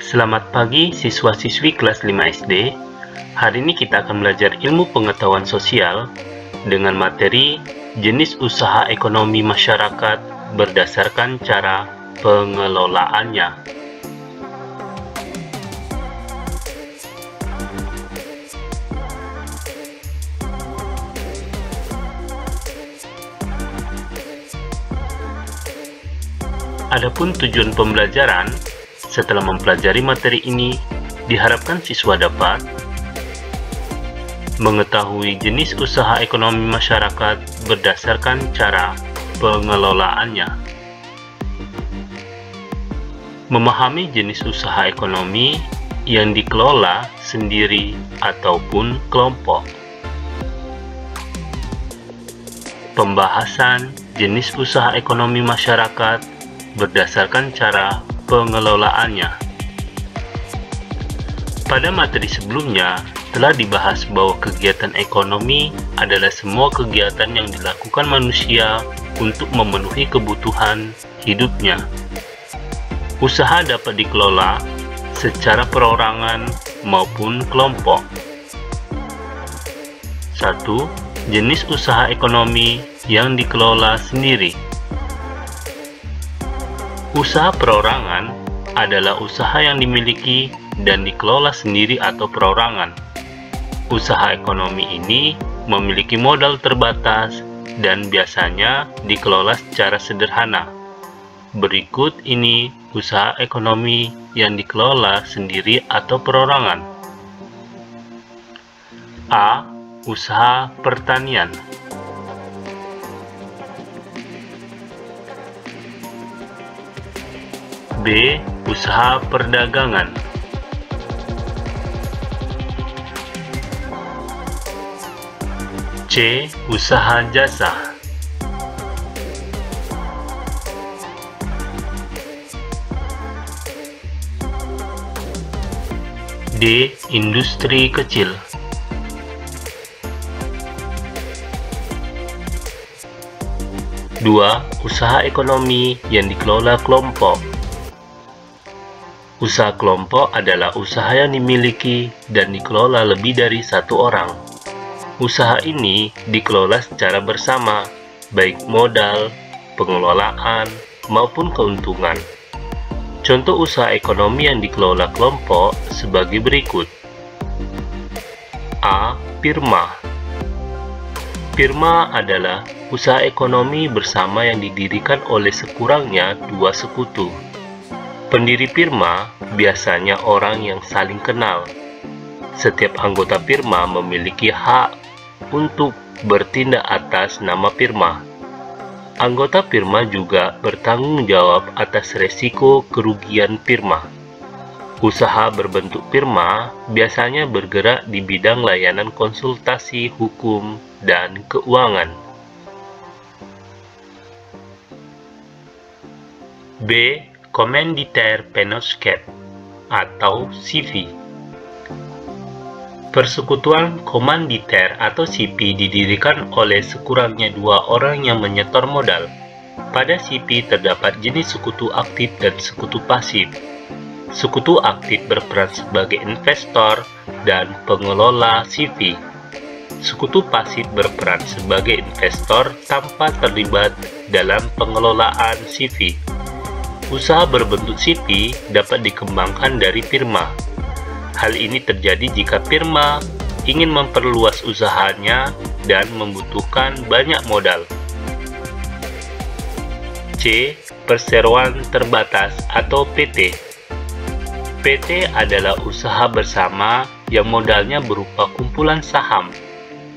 Selamat pagi siswa-siswi kelas 5 SD. Hari ini kita akan belajar ilmu pengetahuan sosial dengan materi jenis usaha ekonomi masyarakat berdasarkan cara pengelolaannya. Adapun tujuan pembelajaran, setelah mempelajari materi ini, diharapkan siswa dapat mengetahui jenis usaha ekonomi masyarakat berdasarkan cara pengelolaannya, memahami jenis usaha ekonomi yang dikelola sendiri ataupun kelompok, pembahasan jenis usaha ekonomi masyarakat berdasarkan cara pengelolaannya. Pada materi sebelumnya telah dibahas bahwa kegiatan ekonomi adalah semua kegiatan yang dilakukan manusia untuk memenuhi kebutuhan hidupnya. Usaha dapat dikelola secara perorangan maupun kelompok. 1. Jenis usaha ekonomi yang dikelola sendiri. Usaha perorangan adalah usaha yang dimiliki dan dikelola sendiri atau perorangan. Usaha ekonomi ini memiliki modal terbatas dan biasanya dikelola secara sederhana. Berikut ini usaha ekonomi yang dikelola sendiri atau perorangan. A. Usaha pertanian. B. Usaha perdagangan. C. Usaha jasa. D. Industri kecil. 2. Usaha ekonomi yang dikelola kelompok. Usaha kelompok adalah usaha yang dimiliki dan dikelola lebih dari satu orang. Usaha ini dikelola secara bersama, baik modal, pengelolaan, maupun keuntungan. Contoh usaha ekonomi yang dikelola kelompok sebagai berikut. A. Firma. Firma adalah usaha ekonomi bersama yang didirikan oleh sekurangnya dua sekutu. Pendiri firma biasanya orang yang saling kenal. Setiap anggota firma memiliki hak untuk bertindak atas nama firma. Anggota firma juga bertanggung jawab atas resiko kerugian firma. Usaha berbentuk firma biasanya bergerak di bidang layanan konsultasi hukum dan keuangan. B. Commanditaire Penosquet atau CV. Persekutuan komanditer atau CV didirikan oleh sekurangnya dua orang yang menyetor modal. Pada CV terdapat jenis sekutu aktif dan sekutu pasif. Sekutu aktif berperan sebagai investor dan pengelola CV. Sekutu pasif berperan sebagai investor tanpa terlibat dalam pengelolaan CV. Usaha berbentuk CV dapat dikembangkan dari firma. Hal ini terjadi jika firma ingin memperluas usahanya dan membutuhkan banyak modal. C. Perseroan terbatas atau PT. PT adalah usaha bersama yang modalnya berupa kumpulan saham.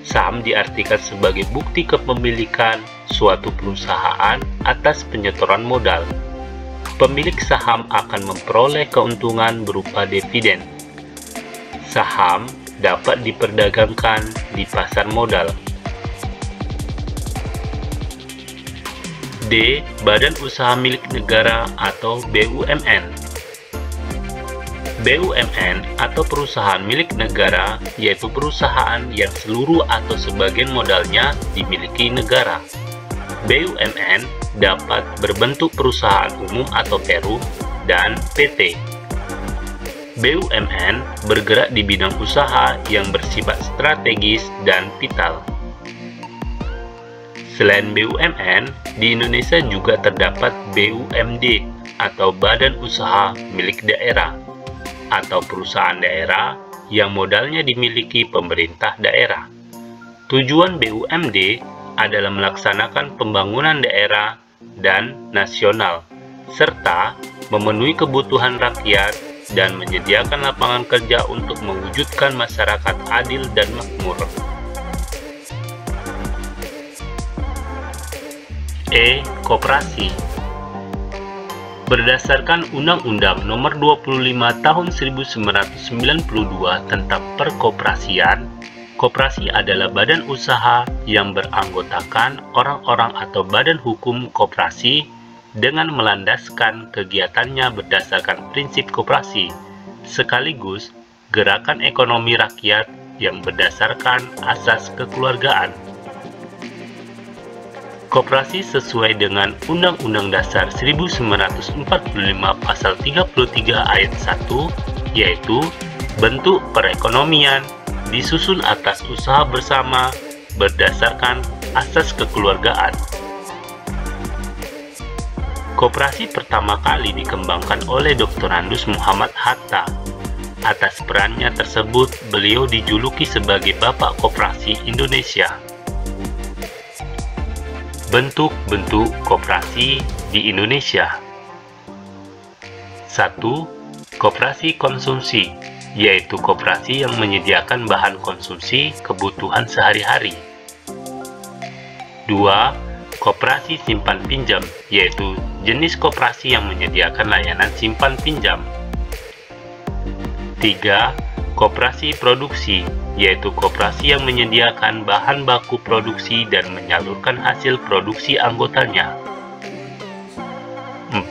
Saham diartikan sebagai bukti kepemilikan suatu perusahaan atas penyetoran modal. Pemilik saham akan memperoleh keuntungan berupa dividen. Saham dapat diperdagangkan di pasar modal. D. Badan Usaha Milik Negara atau BUMN. BUMN atau perusahaan milik negara yaitu perusahaan yang seluruh atau sebagian modalnya dimiliki negara. BUMN dapat berbentuk perusahaan umum atau peru dan PT. BUMN bergerak di bidang usaha yang bersifat strategis dan vital. Selain BUMN, di Indonesia juga terdapat BUMD atau Badan Usaha Milik Daerah atau perusahaan daerah yang modalnya dimiliki pemerintah daerah. Tujuan BUMD adalah melaksanakan pembangunan daerah dan nasional, serta memenuhi kebutuhan rakyat dan menyediakan lapangan kerja untuk mewujudkan masyarakat adil dan makmur. Koperasi. Berdasarkan Undang-Undang Nomor 25 Tahun 1992 tentang Perkoperasian, koperasi adalah badan usaha yang beranggotakan orang-orang atau badan hukum koperasi dengan melandaskan kegiatannya berdasarkan prinsip koperasi, sekaligus gerakan ekonomi rakyat yang berdasarkan asas kekeluargaan. Koperasi sesuai dengan Undang-Undang Dasar 1945 Pasal 33 Ayat 1, yaitu bentuk perekonomian disusun atas usaha bersama berdasarkan asas kekeluargaan. Koperasi pertama kali dikembangkan oleh Dr. Andus Muhammad Hatta. Atas perannya tersebut, beliau dijuluki sebagai Bapak Koperasi Indonesia. Bentuk-bentuk koperasi di Indonesia. 1. Koperasi konsumsi, yaitu koperasi yang menyediakan bahan konsumsi kebutuhan sehari-hari. 2. Koperasi simpan pinjam, yaitu jenis koperasi yang menyediakan layanan simpan pinjam. 3. Koperasi produksi, yaitu koperasi yang menyediakan bahan baku produksi dan menyalurkan hasil produksi anggotanya. 4.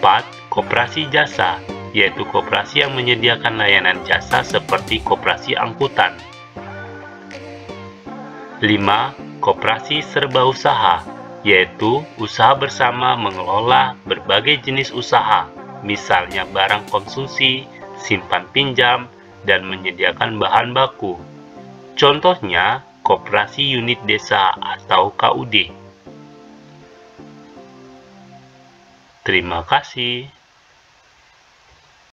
Koperasi jasa, yaitu koperasi yang menyediakan layanan jasa seperti koperasi angkutan. 5. Koperasi serba usaha, yaitu usaha bersama mengelola berbagai jenis usaha, misalnya barang konsumsi, simpan pinjam, dan menyediakan bahan baku. Contohnya, koperasi unit desa atau KUD. Terima kasih.